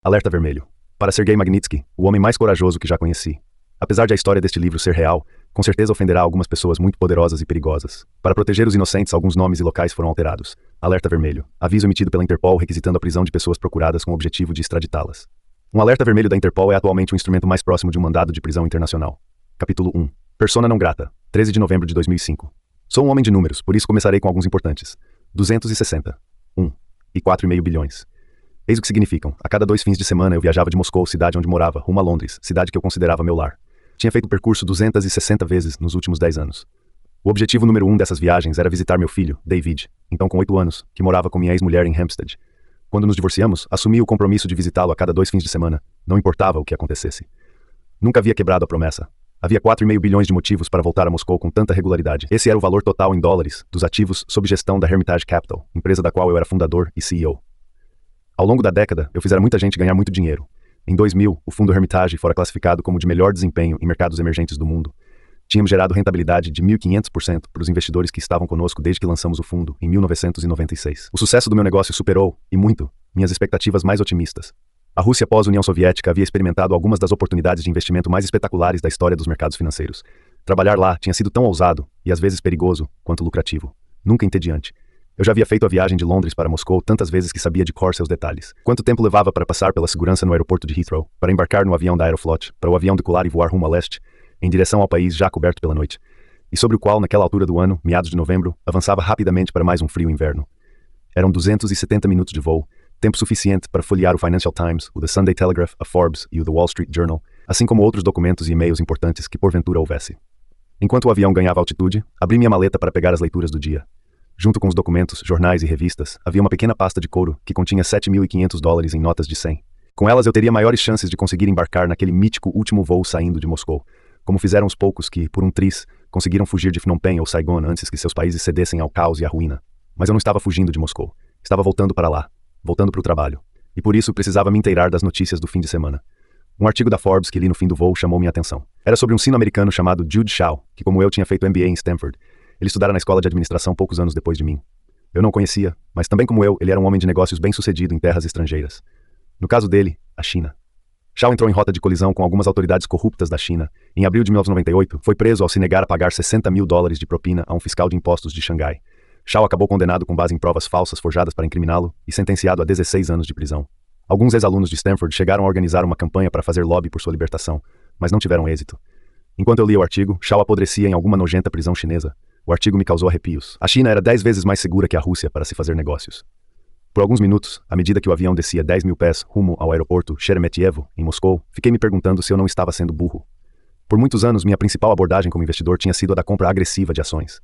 Alerta vermelho. Para Sergei Magnitsky, o homem mais corajoso que já conheci. Apesar de a história deste livro ser real, com certeza ofenderá algumas pessoas muito poderosas e perigosas. Para proteger os inocentes, alguns nomes e locais foram alterados. Alerta vermelho. Aviso emitido pela Interpol requisitando a prisão de pessoas procuradas com o objetivo de extraditá-las. Um alerta vermelho da Interpol é atualmente o instrumento mais próximo de um mandado de prisão internacional. Capítulo 1. Persona não grata. 13 de novembro de 2005. Sou um homem de números, por isso começarei com alguns importantes. 260. 1. E 4,5 bilhões. Eis o que significam. A cada 2 fins de semana eu viajava de Moscou, cidade onde morava, rumo a Londres, cidade que eu considerava meu lar. Tinha feito o percurso 260 vezes nos últimos 10 anos. O objetivo número 1 dessas viagens era visitar meu filho, David, então com 8 anos, que morava com minha ex-mulher em Hampstead. Quando nos divorciamos, assumi o compromisso de visitá-lo a cada 2 fins de semana, não importava o que acontecesse. Nunca havia quebrado a promessa. Havia 4,5 bilhões de motivos para voltar a Moscou com tanta regularidade. Esse era o valor total em dólares dos ativos sob gestão da Hermitage Capital, empresa da qual eu era fundador e CEO. Ao longo da década, eu fizera muita gente ganhar muito dinheiro. Em 2000, o fundo Hermitage fora classificado como de melhor desempenho em mercados emergentes do mundo. Tínhamos gerado rentabilidade de 1.500% para os investidores que estavam conosco desde que lançamos o fundo, em 1996. O sucesso do meu negócio superou, e muito, minhas expectativas mais otimistas. A Rússia pós-União Soviética havia experimentado algumas das oportunidades de investimento mais espetaculares da história dos mercados financeiros. Trabalhar lá tinha sido tão ousado, e às vezes perigoso, quanto lucrativo. Nunca entediante. Eu já havia feito a viagem de Londres para Moscou tantas vezes que sabia de cor seus detalhes. Quanto tempo levava para passar pela segurança no aeroporto de Heathrow, para embarcar no avião da Aeroflot, para o avião decolar e voar rumo a leste, em direção ao país já coberto pela noite, e sobre o qual, naquela altura do ano, meados de novembro, avançava rapidamente para mais um frio inverno. Eram 270 minutos de voo, tempo suficiente para folhear o Financial Times, o The Sunday Telegraph, a Forbes e o The Wall Street Journal, assim como outros documentos e e-mails importantes que porventura houvesse. Enquanto o avião ganhava altitude, abri minha maleta para pegar as leituras do dia. Junto com os documentos, jornais e revistas, havia uma pequena pasta de couro que continha $7.500 em notas de 100. Com elas eu teria maiores chances de conseguir embarcar naquele mítico último voo saindo de Moscou, como fizeram os poucos que, por um triz, conseguiram fugir de Phnom Penh ou Saigon antes que seus países cedessem ao caos e à ruína. Mas eu não estava fugindo de Moscou. Estava voltando para lá, voltando para o trabalho. E por isso precisava me inteirar das notícias do fim de semana. Um artigo da Forbes que li no fim do voo chamou minha atenção. Era sobre um sino-americano chamado Jude Shaw, que como eu tinha feito MBA em Stanford. Ele estudara na escola de administração poucos anos depois de mim. Eu não o conhecia, mas também como eu, ele era um homem de negócios bem-sucedido em terras estrangeiras. No caso dele, a China. Shaw entrou em rota de colisão com algumas autoridades corruptas da China. Em abril de 1998, foi preso ao se negar a pagar $60 mil de propina a um fiscal de impostos de Xangai. Shaw acabou condenado com base em provas falsas forjadas para incriminá-lo e sentenciado a 16 anos de prisão. Alguns ex-alunos de Stanford chegaram a organizar uma campanha para fazer lobby por sua libertação, mas não tiveram êxito. Enquanto eu lia o artigo, Shaw apodrecia em alguma nojenta prisão chinesa. O artigo me causou arrepios. A China era 10 vezes mais segura que a Rússia para se fazer negócios. Por alguns minutos, à medida que o avião descia 10 mil pés rumo ao aeroporto Sheremetyevo, em Moscou, fiquei me perguntando se eu não estava sendo burro. Por muitos anos, minha principal abordagem como investidor tinha sido a da compra agressiva de ações.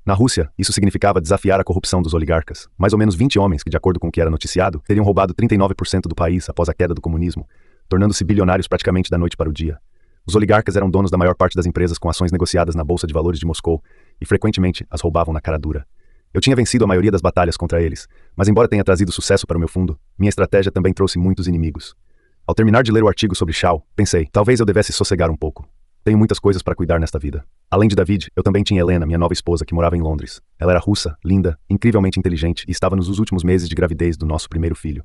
Na Rússia, isso significava desafiar a corrupção dos oligarcas. Mais ou menos 20 homens que, de acordo com o que era noticiado, teriam roubado 39% do país após a queda do comunismo, tornando-se bilionários praticamente da noite para o dia. Os oligarcas eram donos da maior parte das empresas com ações negociadas na Bolsa de Valores de Moscou e frequentemente as roubavam na cara dura. Eu tinha vencido a maioria das batalhas contra eles, mas embora tenha trazido sucesso para o meu fundo, minha estratégia também trouxe muitos inimigos. Ao terminar de ler o artigo sobre Shaw, pensei, talvez eu devesse sossegar um pouco. Tenho muitas coisas para cuidar nesta vida. Além de David, eu também tinha Helena, minha nova esposa, que morava em Londres. Ela era russa, linda, incrivelmente inteligente e estava nos últimos meses de gravidez do nosso primeiro filho.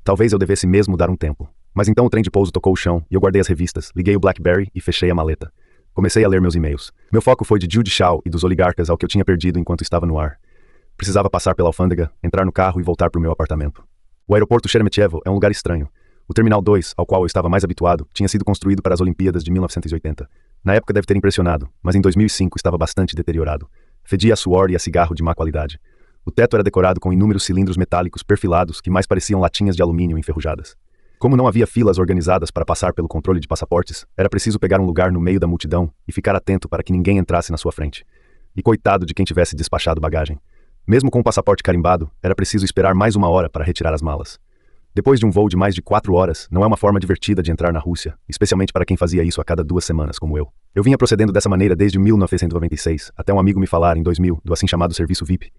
Talvez eu devesse mesmo dar um tempo. Mas então o trem de pouso tocou o chão e eu guardei as revistas, liguei o BlackBerry e fechei a maleta. Comecei a ler meus e-mails. Meu foco foi de Jude Shaw e dos oligarcas ao que eu tinha perdido enquanto estava no ar. Precisava passar pela alfândega, entrar no carro e voltar para o meu apartamento. O aeroporto Sheremetyevo é um lugar estranho. O Terminal 2, ao qual eu estava mais habituado, tinha sido construído para as Olimpíadas de 1980. Na época deve ter impressionado, mas em 2005 estava bastante deteriorado. Fedia a suor e a cigarro de má qualidade. O teto era decorado com inúmeros cilindros metálicos perfilados que mais pareciam latinhas de alumínio enferrujadas. Como não havia filas organizadas para passar pelo controle de passaportes, era preciso pegar um lugar no meio da multidão e ficar atento para que ninguém entrasse na sua frente. E coitado de quem tivesse despachado bagagem. Mesmo com o passaporte carimbado, era preciso esperar mais 1 hora para retirar as malas. Depois de um voo de mais de 4 horas, não é uma forma divertida de entrar na Rússia, especialmente para quem fazia isso a cada 2 semanas, como eu. Eu vinha procedendo dessa maneira desde 1996, até um amigo me falar em 2000 do assim chamado serviço VIP.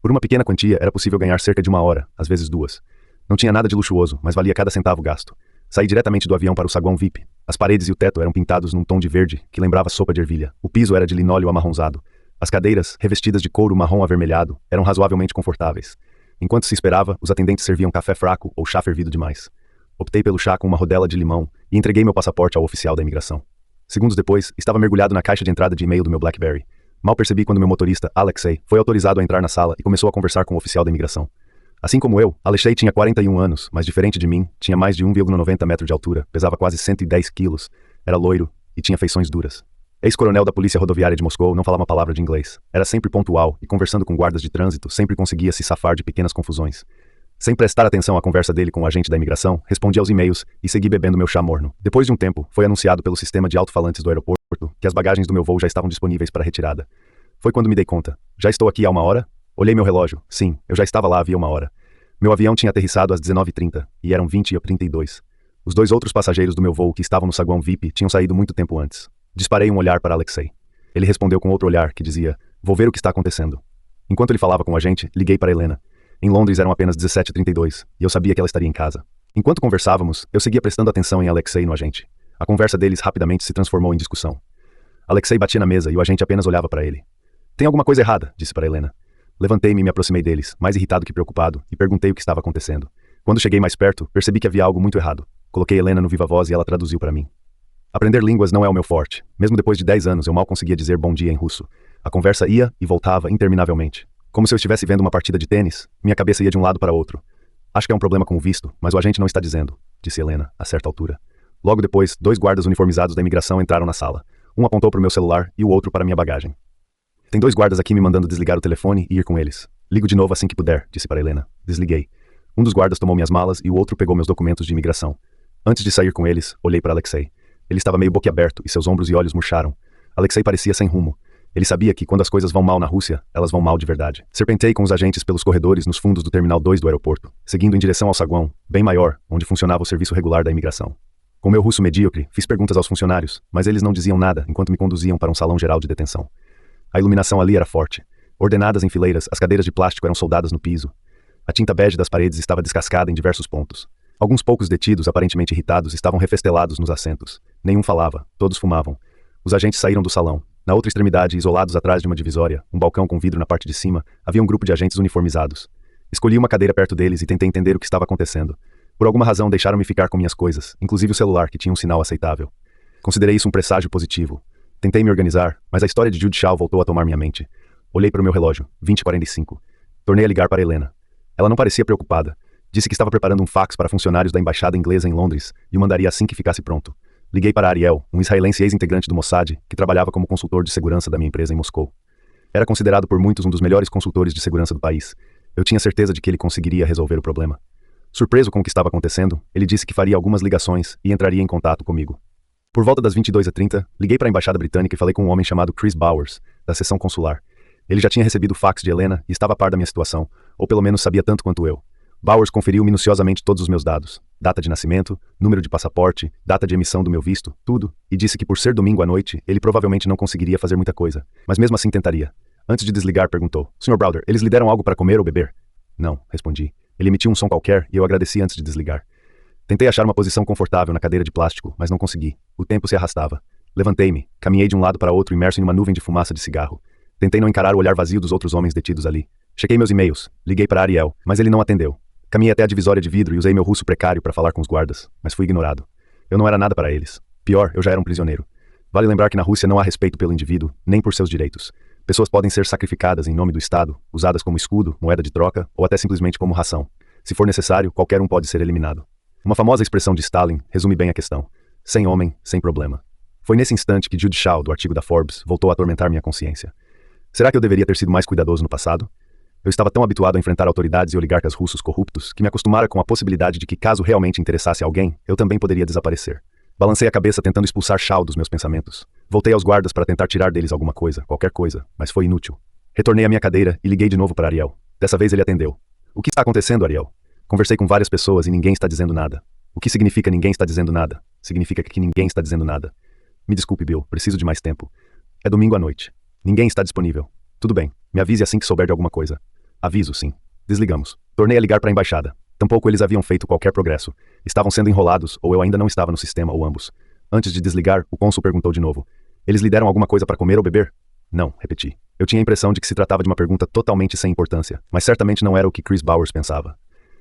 Por uma pequena quantia, era possível ganhar cerca de 1 hora, às vezes 2. Não tinha nada de luxuoso, mas valia cada centavo gasto. Saí diretamente do avião para o saguão VIP. As paredes e o teto eram pintados num tom de verde, que lembrava sopa de ervilha. O piso era de linóleo amarronzado. As cadeiras, revestidas de couro marrom avermelhado, eram razoavelmente confortáveis. Enquanto se esperava, os atendentes serviam café fraco ou chá fervido demais. Optei pelo chá com uma rodela de limão e entreguei meu passaporte ao oficial da imigração. Segundos depois, estava mergulhado na caixa de entrada de e-mail do meu BlackBerry. Mal percebi quando meu motorista, Alexei, foi autorizado a entrar na sala e começou a conversar com o oficial da imigração. Assim como eu, Alexei tinha 41 anos, mas diferente de mim, tinha mais de 1,90 metros de altura, pesava quase 110 quilos, era loiro e tinha feições duras. Ex-coronel da Polícia Rodoviária de Moscou, não falava uma palavra de inglês. Era sempre pontual e, conversando com guardas de trânsito, sempre conseguia se safar de pequenas confusões. Sem prestar atenção à conversa dele com o agente da imigração, respondi aos e-mails e segui bebendo meu chá morno. Depois de um tempo, foi anunciado pelo sistema de alto-falantes do aeroporto que as bagagens do meu voo já estavam disponíveis para retirada. Foi quando me dei conta. Já estou aqui há uma hora? Olhei meu relógio. Sim, eu já estava lá havia uma hora. Meu avião tinha aterrissado às 19h30 e eram 20h32. Os dois outros passageiros do meu voo que estavam no saguão VIP tinham saído muito tempo antes. Disparei um olhar para Alexei. Ele respondeu com outro olhar que dizia: "Vou ver o que está acontecendo." Enquanto ele falava com o agente, liguei para Helena. Em Londres eram apenas 17h32 e eu sabia que ela estaria em casa. Enquanto conversávamos, eu seguia prestando atenção em Alexei e no agente. A conversa deles rapidamente se transformou em discussão. Alexei batia na mesa e o agente apenas olhava para ele. "Tem alguma coisa errada", disse para Helena. Levantei-me e me aproximei deles, mais irritado que preocupado, e perguntei o que estava acontecendo. Quando cheguei mais perto, percebi que havia algo muito errado. Coloquei Helena no viva voz e ela traduziu para mim. Aprender línguas não é o meu forte. Mesmo depois de 10 anos, eu mal conseguia dizer bom dia em russo. A conversa ia e voltava interminavelmente. Como se eu estivesse vendo uma partida de tênis, minha cabeça ia de um lado para outro. "Acho que é um problema com o visto, mas o agente não está dizendo", disse Helena, a certa altura. Logo depois, 2 guardas uniformizados da imigração entraram na sala. Um apontou para o meu celular e o outro para minha bagagem. "Tem 2 guardas aqui me mandando desligar o telefone e ir com eles. Ligo de novo assim que puder", disse para Helena. Desliguei. Um dos guardas tomou minhas malas e o outro pegou meus documentos de imigração. Antes de sair com eles, olhei para Alexei. Ele estava meio boquiaberto e seus ombros e olhos murcharam. Alexei parecia sem rumo. Ele sabia que, quando as coisas vão mal na Rússia, elas vão mal de verdade. Serpentei com os agentes pelos corredores nos fundos do Terminal 2 do aeroporto, seguindo em direção ao saguão, bem maior, onde funcionava o serviço regular da imigração. Com meu russo medíocre, fiz perguntas aos funcionários, mas eles não diziam nada enquanto me conduziam para um salão geral de detenção. A iluminação ali era forte. Ordenadas em fileiras, as cadeiras de plástico eram soldadas no piso. A tinta bege das paredes estava descascada em diversos pontos. Alguns poucos detidos, aparentemente irritados, estavam refestelados nos assentos. Nenhum falava, todos fumavam. Os agentes saíram do salão. Na outra extremidade, isolados atrás de uma divisória, um balcão com vidro na parte de cima, havia um grupo de agentes uniformizados. Escolhi uma cadeira perto deles e tentei entender o que estava acontecendo. Por alguma razão, deixaram-me ficar com minhas coisas, inclusive o celular, que tinha um sinal aceitável. Considerei isso um presságio positivo. Tentei me organizar, mas a história de Jude Shaw voltou a tomar minha mente. Olhei para o meu relógio, 20h45. Tornei a ligar para Helena. Ela não parecia preocupada. Disse que estava preparando um fax para funcionários da embaixada inglesa em Londres e o mandaria assim que ficasse pronto. Liguei para Ariel, um israelense ex-integrante do Mossad, que trabalhava como consultor de segurança da minha empresa em Moscou. Era considerado por muitos um dos melhores consultores de segurança do país. Eu tinha certeza de que ele conseguiria resolver o problema. Surpreso com o que estava acontecendo, ele disse que faria algumas ligações e entraria em contato comigo. Por volta das 22h30, liguei para a embaixada britânica e falei com um homem chamado Chris Bowers, da seção consular. Ele já tinha recebido o fax de Helena e estava a par da minha situação, ou pelo menos sabia tanto quanto eu. Bowers conferiu minuciosamente todos os meus dados, data de nascimento, número de passaporte, data de emissão do meu visto, tudo, e disse que por ser domingo à noite, ele provavelmente não conseguiria fazer muita coisa, mas mesmo assim tentaria. Antes de desligar, perguntou: "Sr. Browder, eles lhe deram algo para comer ou beber?" "Não", respondi. Ele emitiu um som qualquer e eu agradeci antes de desligar. Tentei achar uma posição confortável na cadeira de plástico, mas não consegui. O tempo se arrastava. Levantei-me, caminhei de um lado para outro imerso em uma nuvem de fumaça de cigarro. Tentei não encarar o olhar vazio dos outros homens detidos ali. Chequei meus e-mails, liguei para Ariel, mas ele não atendeu. Caminhei até a divisória de vidro e usei meu russo precário para falar com os guardas, mas fui ignorado. Eu não era nada para eles. Pior, eu já era um prisioneiro. Vale lembrar que na Rússia não há respeito pelo indivíduo, nem por seus direitos. Pessoas podem ser sacrificadas em nome do Estado, usadas como escudo, moeda de troca, ou até simplesmente como ração. Se for necessário, qualquer um pode ser eliminado. Uma famosa expressão de Stalin resume bem a questão. Sem homem, sem problema. Foi nesse instante que Jude Shaw, do artigo da Forbes, voltou a atormentar minha consciência. Será que eu deveria ter sido mais cuidadoso no passado? Eu estava tão habituado a enfrentar autoridades e oligarcas russos corruptos que me acostumara com a possibilidade de que, caso realmente interessasse alguém, eu também poderia desaparecer. Balancei a cabeça tentando expulsar Shaw dos meus pensamentos. Voltei aos guardas para tentar tirar deles alguma coisa, qualquer coisa, mas foi inútil. Retornei à minha cadeira e liguei de novo para Ariel. Dessa vez ele atendeu. "O que está acontecendo, Ariel?" "Conversei com várias pessoas e ninguém está dizendo nada." "O que significa ninguém está dizendo nada?" "Significa que ninguém está dizendo nada." "Me desculpe, Bill, preciso de mais tempo." "É domingo à noite. Ninguém está disponível." "Tudo bem, me avise assim que souber de alguma coisa." "Aviso, sim." Desligamos. Tornei a ligar para a embaixada. Tampouco eles haviam feito qualquer progresso. Estavam sendo enrolados, ou eu ainda não estava no sistema, ou ambos. Antes de desligar, o cônsul perguntou de novo: "Eles lhe deram alguma coisa para comer ou beber?" "Não", repeti. Eu tinha a impressão de que se tratava de uma pergunta totalmente sem importância, mas certamente não era o que Chris Bowers pensava.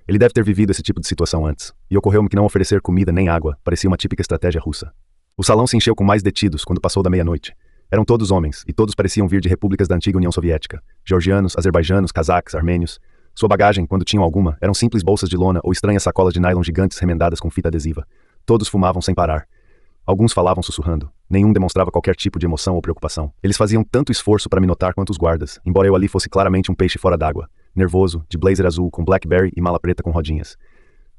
Ele deve ter vivido esse tipo de situação antes, e ocorreu-me que não oferecer comida nem água parecia uma típica estratégia russa. O salão se encheu com mais detidos quando passou da meia-noite. Eram todos homens, e todos pareciam vir de repúblicas da antiga União Soviética, georgianos, azerbaijanos, cazaques, armênios. Sua bagagem, quando tinham alguma, eram simples bolsas de lona ou estranhas sacolas de nylon gigantes remendadas com fita adesiva. Todos fumavam sem parar. Alguns falavam sussurrando. Nenhum demonstrava qualquer tipo de emoção ou preocupação. Eles faziam tanto esforço para me notar quanto os guardas, embora eu ali fosse claramente um peixe fora d'água, nervoso, de blazer azul com Blackberry e mala preta com rodinhas.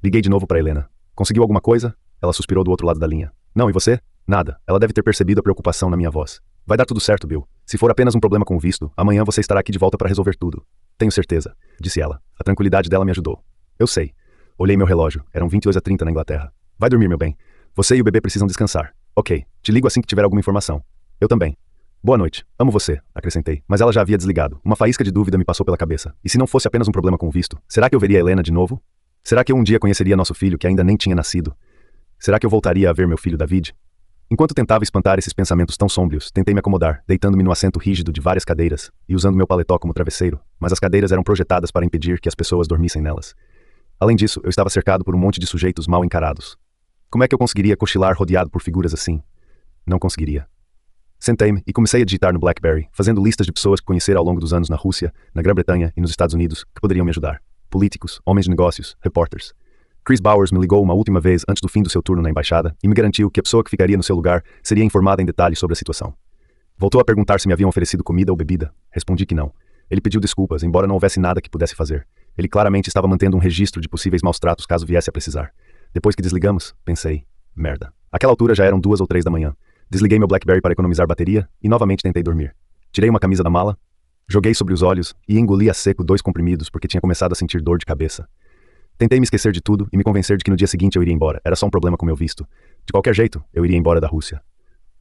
Liguei de novo para Helena. Conseguiu alguma coisa? Ela suspirou do outro lado da linha. Não, e você? Nada. Ela deve ter percebido a preocupação na minha voz. Vai dar tudo certo, Bill. Se for apenas um problema com o visto, amanhã você estará aqui de volta para resolver tudo. Tenho certeza, disse ela. A tranquilidade dela me ajudou. Eu sei. Olhei meu relógio. Eram 22h30 na Inglaterra. Vai dormir, meu bem. Você e o bebê precisam descansar. Ok. Te ligo assim que tiver alguma informação. Eu também. Boa noite. Amo você, acrescentei. Mas ela já havia desligado. Uma faísca de dúvida me passou pela cabeça. E se não fosse apenas um problema com o visto, será que eu veria a Helena de novo? Será que eu um dia conheceria nosso filho que ainda nem tinha nascido? Será que eu voltaria a ver meu filho David? Enquanto tentava espantar esses pensamentos tão sômbrios, tentei me acomodar, deitando-me no assento rígido de várias cadeiras e usando meu paletó como travesseiro, mas as cadeiras eram projetadas para impedir que as pessoas dormissem nelas. Além disso, eu estava cercado por um monte de sujeitos mal encarados. Como é que eu conseguiria cochilar rodeado por figuras assim? Não conseguiria. Sentei-me e comecei a digitar no BlackBerry, fazendo listas de pessoas que conhecera ao longo dos anos na Rússia, na Grã-Bretanha e nos Estados Unidos que poderiam me ajudar. Políticos, homens de negócios, repórteres. Chris Bowers me ligou uma última vez antes do fim do seu turno na embaixada e me garantiu que a pessoa que ficaria no seu lugar seria informada em detalhes sobre a situação. Voltou a perguntar se me haviam oferecido comida ou bebida. Respondi que não. Ele pediu desculpas, embora não houvesse nada que pudesse fazer. Ele claramente estava mantendo um registro de possíveis maus-tratos caso viesse a precisar. Depois que desligamos, pensei, merda. Àquela altura já eram 2 ou 3 da manhã. Desliguei meu BlackBerry para economizar bateria e novamente tentei dormir. Tirei uma camisa da mala, joguei sobre os olhos e engoli a seco 2 comprimidos porque tinha começado a sentir dor de cabeça. Tentei me esquecer de tudo e me convencer de que no dia seguinte eu iria embora. Era só um problema com meu visto. De qualquer jeito, eu iria embora da Rússia.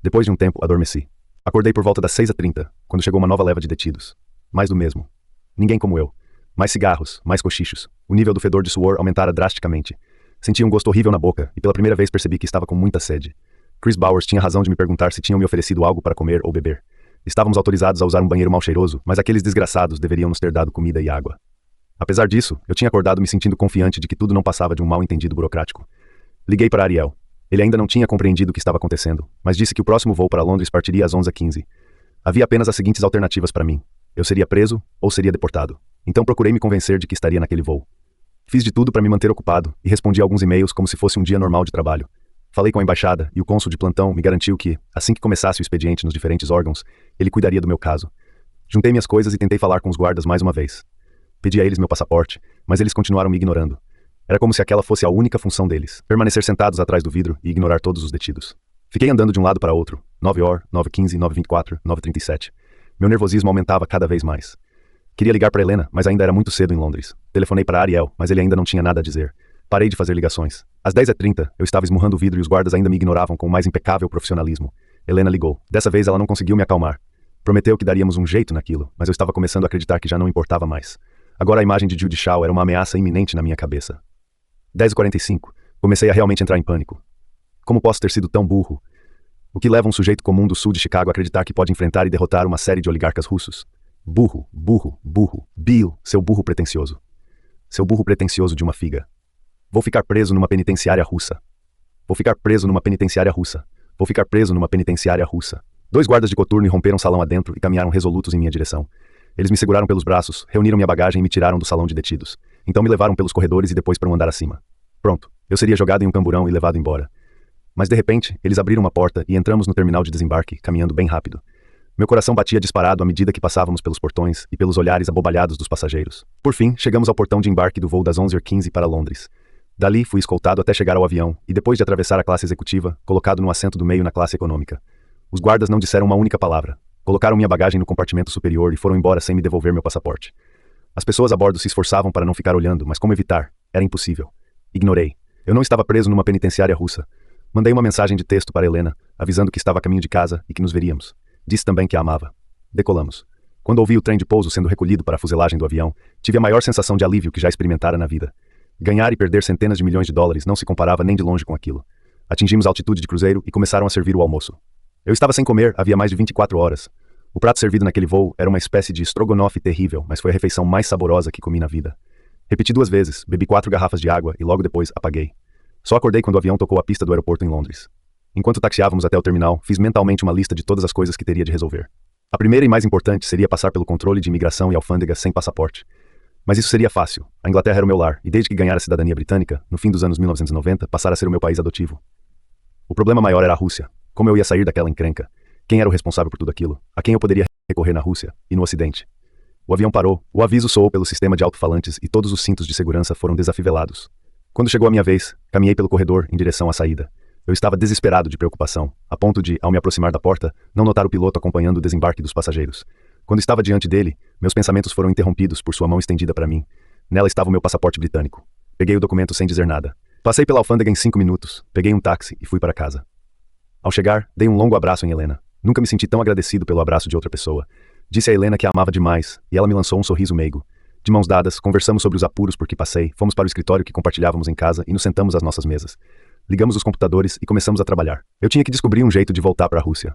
Depois de um tempo, adormeci. Acordei por volta das 6h30, quando chegou uma nova leva de detidos. Mais do mesmo. Ninguém como eu. Mais cigarros, mais cochichos. O nível do fedor de suor aumentara drasticamente. Senti um gosto horrível na boca e pela primeira vez percebi que estava com muita sede. Chris Bowers tinha razão de me perguntar se tinham me oferecido algo para comer ou beber. Estávamos autorizados a usar um banheiro mal cheiroso, mas aqueles desgraçados deveriam nos ter dado comida e água. Apesar disso, eu tinha acordado me sentindo confiante de que tudo não passava de um mal-entendido burocrático. Liguei para Ariel. Ele ainda não tinha compreendido o que estava acontecendo, mas disse que o próximo voo para Londres partiria às 11h15. Havia apenas as seguintes alternativas para mim. Eu seria preso ou seria deportado. Então procurei me convencer de que estaria naquele voo. Fiz de tudo para me manter ocupado e respondi alguns e-mails como se fosse um dia normal de trabalho. Falei com a embaixada e o cônsul de plantão me garantiu que, assim que começasse o expediente nos diferentes órgãos, ele cuidaria do meu caso. Juntei minhas coisas e tentei falar com os guardas mais uma vez. Pedi a eles meu passaporte, mas eles continuaram me ignorando. Era como se aquela fosse a única função deles, permanecer sentados atrás do vidro e ignorar todos os detidos. Fiquei andando de um lado para outro, 9h, 9h15, 9h24, 9h37. Meu nervosismo aumentava cada vez mais. Queria ligar para Helena, mas ainda era muito cedo em Londres. Telefonei para Ariel, mas ele ainda não tinha nada a dizer. Parei de fazer ligações. Às 10h30, eu estava esmurrando o vidro e os guardas ainda me ignoravam com o mais impecável profissionalismo. Helena ligou. Dessa vez ela não conseguiu me acalmar. Prometeu que daríamos um jeito naquilo, mas eu estava começando a acreditar que já não importava mais. Agora a imagem de Judy Shaw era uma ameaça iminente na minha cabeça. 10h45. Comecei a realmente entrar em pânico. Como posso ter sido tão burro? O que leva um sujeito comum do sul de Chicago a acreditar que pode enfrentar e derrotar uma série de oligarcas russos? Burro, burro, burro. Bill, seu burro pretensioso. Seu burro pretensioso de uma figa. Vou ficar preso numa penitenciária russa. Vou ficar preso numa penitenciária russa. Vou ficar preso numa penitenciária russa. 2 guardas de coturno romperam o salão adentro e caminharam resolutos em minha direção. Eles me seguraram pelos braços, reuniram minha bagagem e me tiraram do salão de detidos. Então me levaram pelos corredores e depois para um andar acima. Pronto, eu seria jogado em um camburão e levado embora. Mas de repente, eles abriram uma porta e entramos no terminal de desembarque, caminhando bem rápido. Meu coração batia disparado à medida que passávamos pelos portões e pelos olhares abobalhados dos passageiros. Por fim, chegamos ao portão de embarque do voo das 11h15 para Londres. Dali, fui escoltado até chegar ao avião e depois de atravessar a classe executiva, colocado no assento do meio na classe econômica. Os guardas não disseram uma única palavra. Colocaram minha bagagem no compartimento superior e foram embora sem me devolver meu passaporte. As pessoas a bordo se esforçavam para não ficar olhando, mas como evitar? Era impossível. Ignorei. Eu não estava preso numa penitenciária russa. Mandei uma mensagem de texto para Helena, avisando que estava a caminho de casa e que nos veríamos. Disse também que a amava. Decolamos. Quando ouvi o trem de pouso sendo recolhido para a fuselagem do avião, tive a maior sensação de alívio que já experimentara na vida. Ganhar e perder centenas de milhões de dólares não se comparava nem de longe com aquilo. Atingimos a altitude de cruzeiro e começaram a servir o almoço. Eu estava sem comer havia mais de 24 horas. O prato servido naquele voo era uma espécie de estrogonofe terrível, mas foi a refeição mais saborosa que comi na vida. Repeti 2 vezes, bebi 4 garrafas de água e logo depois apaguei. Só acordei quando o avião tocou a pista do aeroporto em Londres. Enquanto taxiávamos até o terminal, fiz mentalmente uma lista de todas as coisas que teria de resolver. A primeira e mais importante seria passar pelo controle de imigração e alfândegas sem passaporte. Mas isso seria fácil. A Inglaterra era o meu lar, e desde que ganhara a cidadania britânica, no fim dos anos 1990, passara a ser o meu país adotivo. O problema maior era a Rússia. Como eu ia sair daquela encrenca? Quem era o responsável por tudo aquilo? A quem eu poderia recorrer na Rússia e no Ocidente? O avião parou, o aviso soou pelo sistema de alto-falantes e todos os cintos de segurança foram desafivelados. Quando chegou a minha vez, caminhei pelo corredor em direção à saída. Eu estava desesperado de preocupação, a ponto de, ao me aproximar da porta, não notar o piloto acompanhando o desembarque dos passageiros. Quando estava diante dele, meus pensamentos foram interrompidos por sua mão estendida para mim. Nela estava o meu passaporte britânico. Peguei o documento sem dizer nada. Passei pela alfândega em 5 minutos, peguei um táxi e fui para casa. Ao chegar, dei um longo abraço em Helena. Nunca me senti tão agradecido pelo abraço de outra pessoa. Disse a Helena que a amava demais, e ela me lançou um sorriso meigo. De mãos dadas, conversamos sobre os apuros por que passei, fomos para o escritório que compartilhávamos em casa e nos sentamos às nossas mesas. Ligamos os computadores e começamos a trabalhar. Eu tinha que descobrir um jeito de voltar para a Rússia.